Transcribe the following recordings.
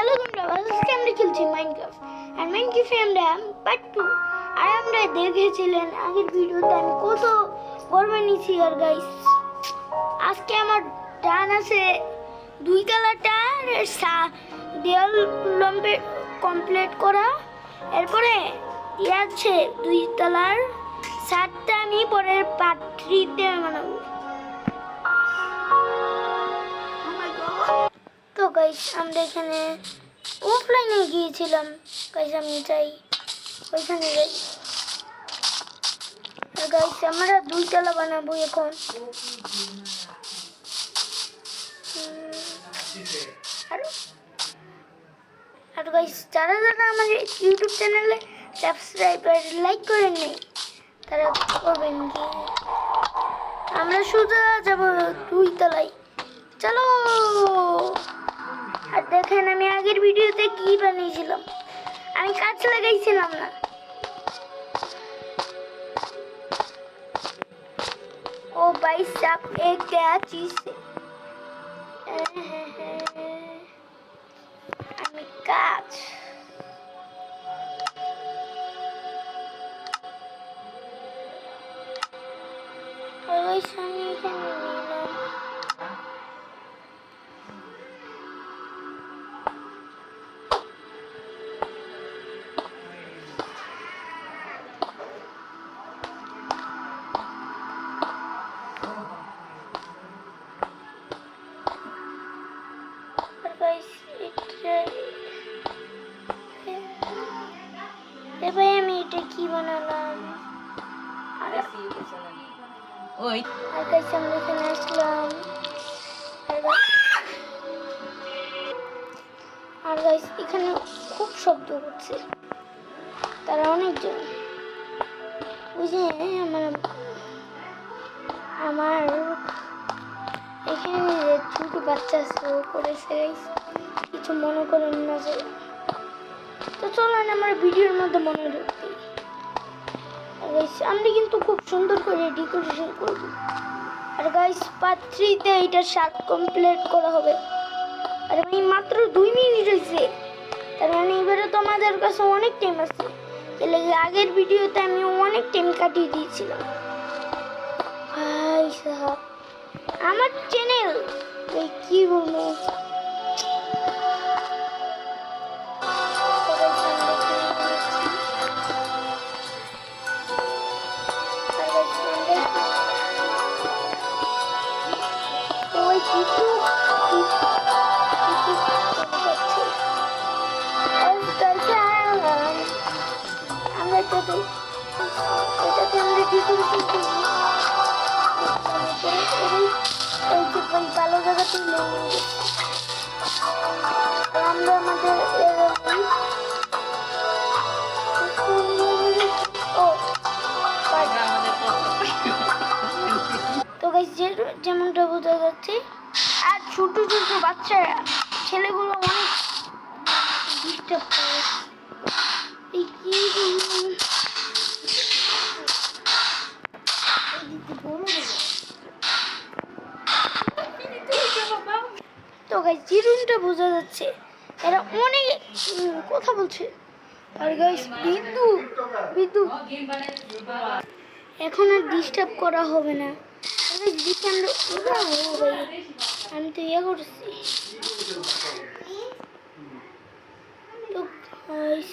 Hello বন্ধুরা, আজকে আমরা খেলছি মাইনক্রাফট। আর মাইনক্রাফটে আমরা পার্ট 2 আর আমরা দেখেছিলেন আগের ভিডিওতে আমি কত ঘর বানিয়েছি। আর গাইস আজকে আমার ডান আছে 2 তলাটা দেওয়াল লম্বে কমপ্লিট করা। এরপরে আছে 2 তলার ছাদটা আমি পরে পার্ট 3 তে বানাবো। তো গাইস আমরা এখানে অফলাইনে গিয়েছিলাম। গাইস আমি চাই ওইখানে যাই। আর গাইস আমরা 2 তলা বানাবো এখন। আর গাইস যারা যারা আমার ইউটিউব চ্যানেলে সাবস্ক্রাইব আর লাইক করেন নাই তারা করবেন কি। আমরা সোজা যাব 2 তলায়, চলো। আর দেখেন আমি আগের ভিডিওতে কি বানিয়েছিলাম, আমি কাজ লাগাইছিলাম না। ও भाई साहब ये क्या चीज है? আমি কাজ ওই সামনে এখানে নিলাম। ভাই আমি এটা কি বানালাম? ওই আর গাইস আমরা এখানে আসলাম। আর গাইস এখানে খুব শব্দ হচ্ছে, তারা অনেকজন বুঝে। আমার এখানে ছোট বাচ্চা আছে, ও করেছে গাইস, কিছু মনে করেন না যে। তো চলেন আমরা ভিডিওর মধ্যে মনে রাখি। আমরা কিন্তু খুব সুন্দর করে ডেকোরেশন করব। আর গাইস পার্ট 3 তে এটা শার্ট কমপ্লিট করা হবে। আর আমি মাত্র 2 মিনিট হয়েছে, তার মানে এবারে তো আমাদের কাছে অনেক টাইম আছে। এর আগের ভিডিওতে আমি অনেক টাইম কাটিয়ে দিয়েছিলাম। ভাই সাহেব আমার চ্যানেল কি বলবো। এটাতে আমরা ডেকোরেশন করবো। ভালো জায়গাতে আমরা আমাদের তো গাইস যেমনটা বোঝা যাচ্ছে। আর ছোট ছোট বাচ্চারা ছেলেগুলো অনেক ডিস্টার্ব করে। এই কি তো গাইস জিরুনটা বোঝা যাচ্ছে এরা অনেক কথা বলছে। আর গাইস বিদ্যুৎ এখন আর ডিস্টার্ব করা হবে না। আমি তো ইয়ে করছি। তো গাইস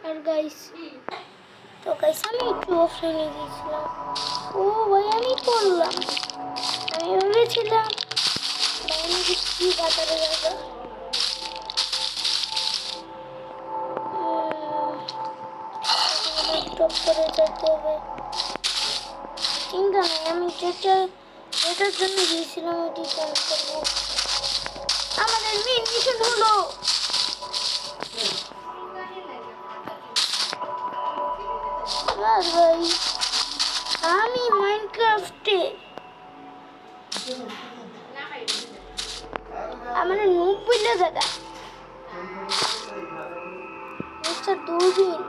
আর গাইস তো গাইস আমি একটু অফলাইনে গিয়েছিলাম। ও ভাই আমি করলাম, আমি ভেবেছিলাম কি বাজারে যাবো। করে যেতে হবে, চিন্তা নেই। আমি যেটার জন্য গিয়েছিলাম ওইটি কাজ করবো। আমাদের মেন মিশন হলো ভাই আমি মাইনক্রাফটে আমার 90টা জায়গা মিস্টার দূরবীন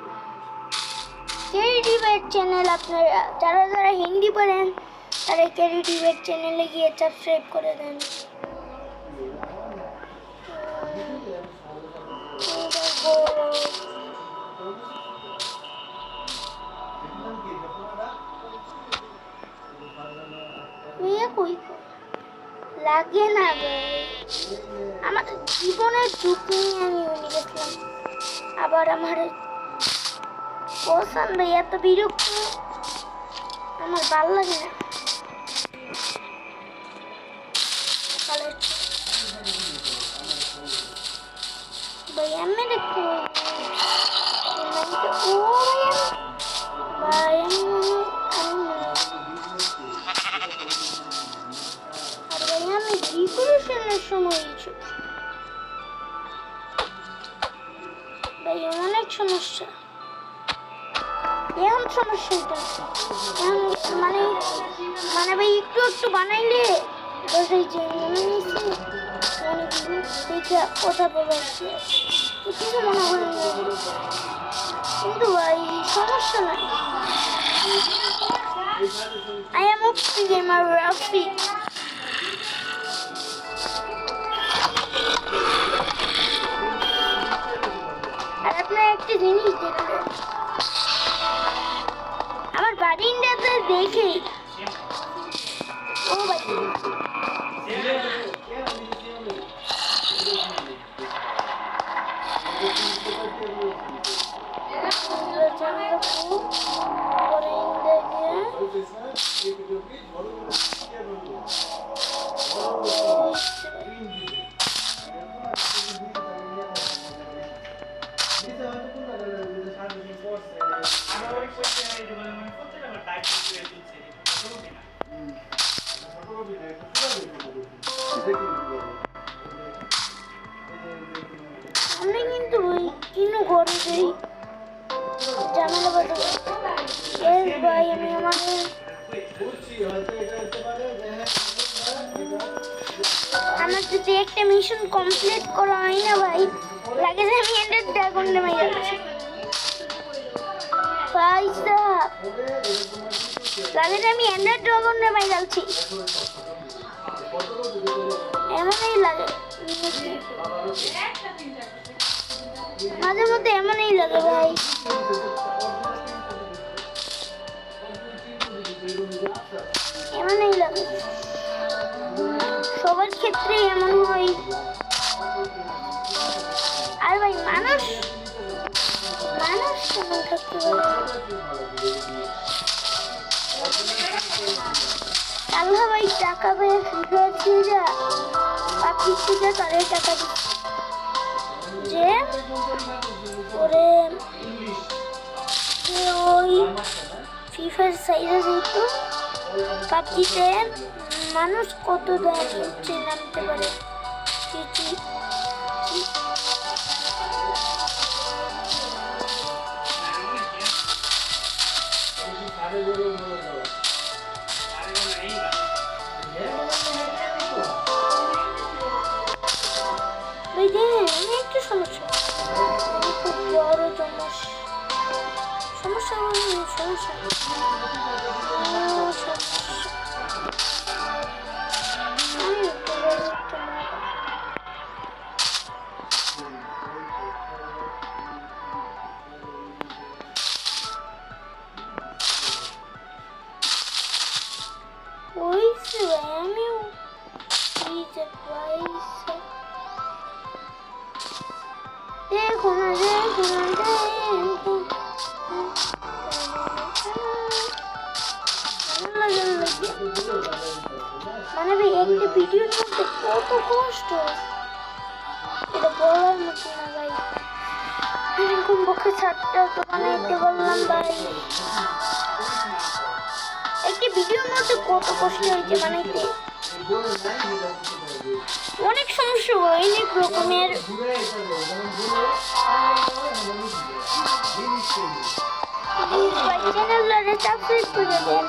কেডি ব্যাট চ্যানেল। আপনারা যারা যারা হিন্দি পড়েন তারা ক্যারি ডিবেট চ্যানেলে গিয়ে সাবস্ক্রাইব করে দেন। লাগে না রে, আমার জীবনের ঝুঁকি নিয়ে আমি উনি গেছিলাম, আবার আমার পছন্দ এত বিরক্ত, আমার ভাল লাগে না। ভাই আমি দেখো ভাই আমি ডিপ্রেশনের সময় ভাই অনেক সমস্যা, এমন সমস্যা এটা মানে মানে ভাই একটু একটু বানাইলে বসেই যে মনে নিচ্ছে অনেক দেখে কথা বলাচ্ছে কিছু মনে করেন কিন্তু ভাই সমস্যা নাই। I am a gamer Rafi. আর আপনার একটা জিনিস দেখলেন আমার বাড়িটাতে দেখে ও ভাই আমরা কিন্তু ওই কিনো ঘরে যাই ঝামেলা বাধা ভাই আমি আমাদের আমার যদি একটা মিশন কমপ্লিট করা হয় না ভাই লাগে যে আমি এন্ডার ড্রাগন নেমে যাচ্ছি ভাই সাহেব লাগে যে আমি এন্ডার ড্রাগন নেমে যাচ্ছি এমনই লাগে মাঝে মধ্যে এমনই লাগে ভাই এমনই লাগে সবার ক্ষেত্রে এমন হয় আর ভাই মানুষ কেমন থাকতে পারে আল্লাহ ভাই টাকা পেয়ে ফিরেছি যা আপনি থেকে তারে টাকা দিচ্ছে যে ওরে যে ওই ফিফার সাইডে যেহেতু পাবজিতে মানুষ কত দয়া করছে নামতে পারে আমি একটু সমস্যা খুব বড় সমস্যা মানে ভাই একটা ভিডিওর মধ্যে কত কষ্ট এটা বলার মতো না ভাই এরকম পক্ষে ছাড়টা তো বানাইতে বললাম ভাই একটি ভিডিওর মধ্যে কত কষ্ট হয়েছে বানাইতে অনেক সমস্যা হয় অনেক রকমের চ্যানেলটারে সাবস্ক্রাইব করে দেন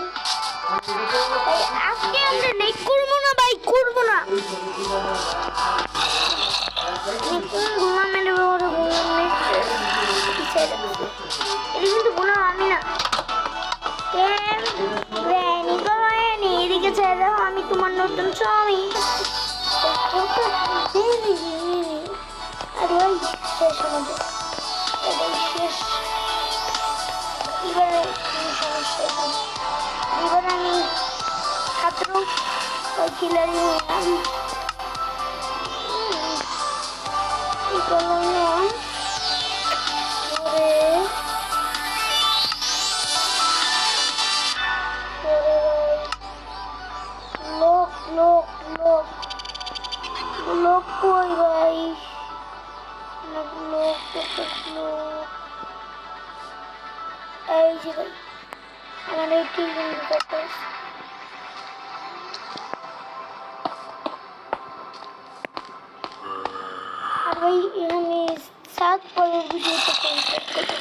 আজকে আমরা নেট করবো না ভাই করবো না ঘুমা মেরে এটা কিন্তু বললাম আমি না ছেড়ে দাও, আমি তোমার নতুন স্বামী। আর ওই শেষ আমাদের, এটাই শেষ। এবারে কোনো সমস্যা নেই। এবার আমি ছাত্র ওই খিলাড়ি হইলাম। এই করলাম লোক লোক লোক লোক কই ভাই, লোক লোক লোক এই যে ভাই আমার এই টিভি করতে আর ভাই আমি সাত পরের ভিডিওতে কমপ্লিট করবো।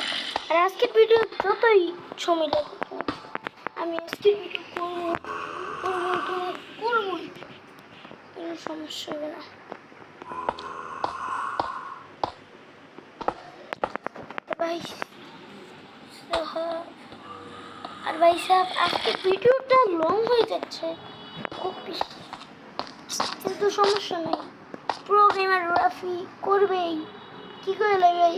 আর আজকের ভিডিও যতই সময় লাগে আমি আজকের ভিডিও করবো করবো, কোনো সমস্যা হবে না। ভাই আর ভাই সাহেব আজকের ভিডিওটা লং হয়ে যাচ্ছে খুব বেশি, কিন্তু সমস্যা নেই, প্রো গেমার রাফি করবেই, কি করে ভাই।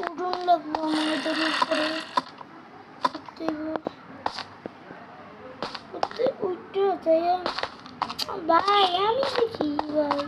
উড়ন লাগলো আমাদের উপরে, উঠতে যাই ভাই, আমি দেখি ভাই।